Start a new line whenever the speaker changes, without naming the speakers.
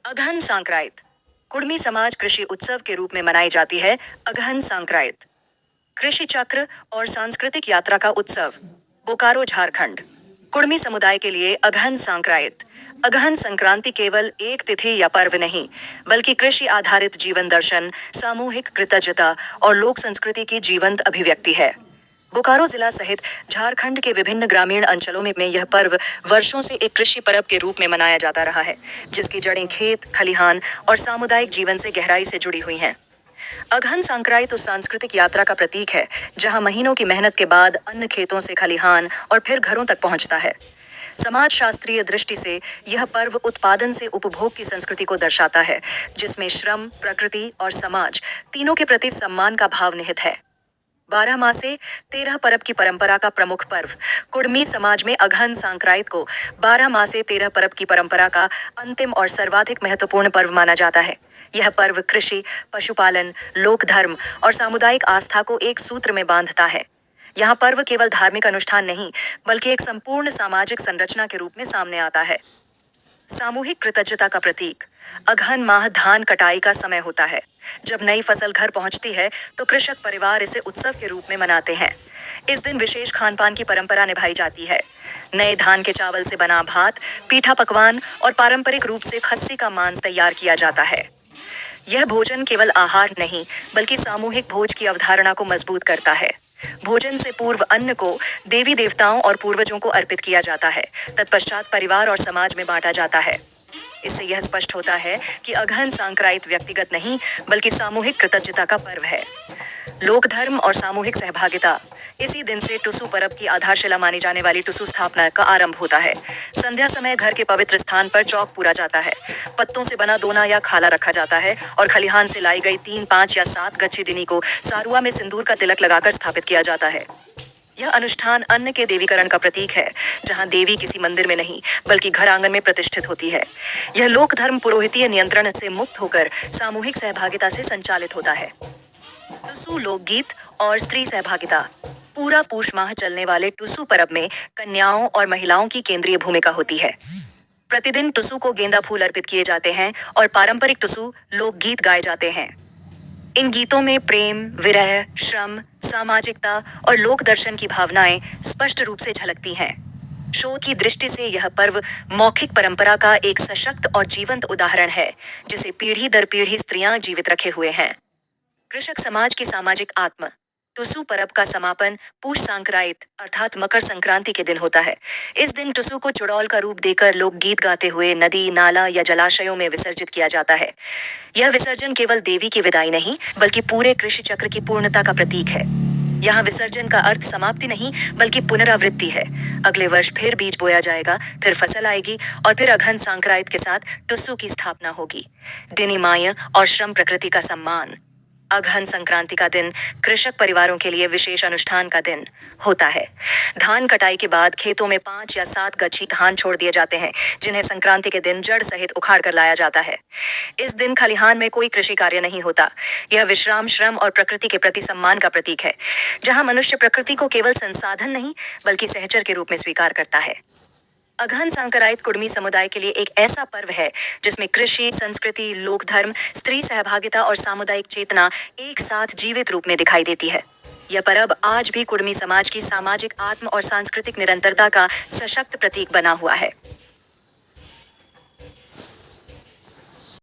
अगहन सांक्राइत कुड़मी समाज कृषि उत्सव के रूप में मनाई जाती है। अगहन सांक्राइत कृषि चक्र और सांस्कृतिक यात्रा का उत्सव, बोकारो झारखंड। कुड़मी समुदाय के लिए अगहन सांक्राइत अगहन संक्रांति केवल एक तिथि या पर्व नहीं, बल्कि कृषि आधारित जीवन दर्शन, सामूहिक कृतज्ञता और लोक संस्कृति की जीवंत अभिव्यक्ति है। बोकारो जिला सहित झारखंड के विभिन्न ग्रामीण अंचलों में यह पर्व वर्षों से एक कृषि पर्व के रूप में मनाया जाता रहा है, जिसकी जड़ें खेत, खलिहान और सामुदायिक जीवन से गहराई से जुड़ी हुई हैं। अगहन संक्रांति उस सांस्कृतिक यात्रा का प्रतीक है जहां महीनों की मेहनत के बाद अन्न खेतों से खलिहान और फिर घरों तक पहुंचता है। समाज शास्त्रीय दृष्टि से यह पर्व उत्पादन से उपभोग की संस्कृति को दर्शाता है, जिसमें श्रम, प्रकृति और समाज तीनों के प्रति सम्मान का भाव निहित है। 12 मासे 13 परब की परंपरा का प्रमुख पर्व कुड़मी समाज में अगहन सांक्रांति को 12 मासे 13 परब की परंपरा का अंतिम और सर्वाधिक महत्वपूर्ण पर्व माना जाता है। यह पर्व कृषि, पशुपालन, लोक धर्म और सामुदायिक आस्था को एक सूत्र में बांधता है। यह पर्व केवल धार्मिक अनुष्ठान नहीं, बल्कि एक संपूर्ण सामाजिक संरचना के रूप में सामने आता है। सामूहिक कृतज्ञता का प्रतीक अगहन माह धान कटाई का समय होता है। जब नई फसल घर पहुंचती है तो कृषक परिवार इसे उत्सव के रूप में मनाते हैं। इस दिन विशेष खान-पान की परंपरा निभाई जाती है। नए धान के चावल से बना भात, पीठा पकवान और पारंपरिक रूप से खस्सी का मांस तैयार किया जाता है। यह भोजन केवल आहार नहीं, बल्कि सामूहिक भोज की अवधारणा को मजबूत करता है। भोजन से पूर्व अन्न को देवी देवताओं और पूर्वजों को अर्पित किया जाता है, तत्पश्चात परिवार और समाज में बांटा जाता है। इससे यह स्पष्ट होता है कि अगहन सांक्रांति व्यक्तिगत नहीं, बल्कि सामूहिक कृतज्ञता का पर्व है। लोक धर्म और सामूहिक सहभागिता इसी दिन से टुसु पर्व की आधारशिला मानी जाने वाली टुसु स्थापना का आरंभ होता है। संध्या समय घर के पवित्र स्थान पर चौक पूरा जाता है, पत्तों से बना दोना या खाला रखा जाता है और खलिहान से लाई गई 3, 5 या 7 गच्छी डिनी को सारुआ में सिंदूर का तिलक लगाकर स्थापित किया जाता है। यह अनुष्ठान अन्न के देवीकरण का प्रतीक है, जहां देवी किसी मंदिर में नहीं, बल्कि घर आंगन में प्रतिष्ठित होती है। यह लोक धर्म पुरोहितीय नियंत्रण से मुक्त होकर सामूहिक सहभागिता से संचालित होता है। टुसु लोकगीत और स्त्री सहभागिता पूरा पूष माह चलने वाले टुसु पर्व में कन्याओं और महिलाओं की केंद्रीय भूमिका होती है। प्रतिदिन टुसु को गेंदा फूल अर्पित किए जाते हैं और पारंपरिक टुसु लोकगीत गाए जाते हैं। इन गीतों में प्रेम, विरह, श्रम, सामाजिकता और लोक दर्शन की भावनाएं स्पष्ट रूप से झलकती हैं। शोध की दृष्टि से यह पर्व मौखिक परंपरा का एक सशक्त और जीवंत उदाहरण है, जिसे पीढ़ी दर पीढ़ी स्त्रियां जीवित रखे हुए हैं। कृषक समाज की सामाजिक आत्मा टुसु पर्व का समापन पूष संक्रांति अर्थात मकर संक्रांति के दिन होता है। इस दिन टुसु को चुड़ौल का रूप देकर लोक गीत गाते हुए नदी, नाला या जलाशयों में विसर्जित किया जाता है। यह विसर्जन केवल देवी की विदाई नहीं, बल्कि पूरे कृषि चक्र की पूर्णता का प्रतीक है। यहाँ विसर्जन का अर्थ समाप्ति नहीं, बल्कि पुनरावृत्ति है। अगले वर्ष फिर बीज बोया जाएगा, फिर फसल आएगी और फिर अगहन संक्रांति के साथ टुसु की स्थापना होगी। डिनी माय और श्रम प्रकृति का सम्मान। अगहन संक्रांति का दिन कृषक परिवारों के लिए विशेष अनुष्ठान का दिन होता है। धान कटाई के बाद खेतों में 5 या 7 गच्छी धान छोड़ दिए जाते हैं, जिन्हें संक्रांति के दिन जड़ सहित उखाड़ कर लाया जाता है। इस दिन खलिहान में कोई कृषि कार्य नहीं होता। यह विश्राम, श्रम और प्रकृति के प्रति सम्मान का प्रतीक है, जहां मनुष्य प्रकृति को केवल संसाधन नहीं, बल्कि सहचर के रूप में स्वीकार करता है। अगहन संक्रांति कुड़मी समुदाय के लिए एक ऐसा पर्व है जिसमें कृषि, संस्कृति, लोक धर्म, स्त्री सहभागिता और सामुदायिक चेतना एक साथ जीवित रूप में दिखाई देती है। यह पर्व आज भी कुड़मी समाज की सामाजिक आत्म और सांस्कृतिक निरंतरता का सशक्त प्रतीक बना हुआ है।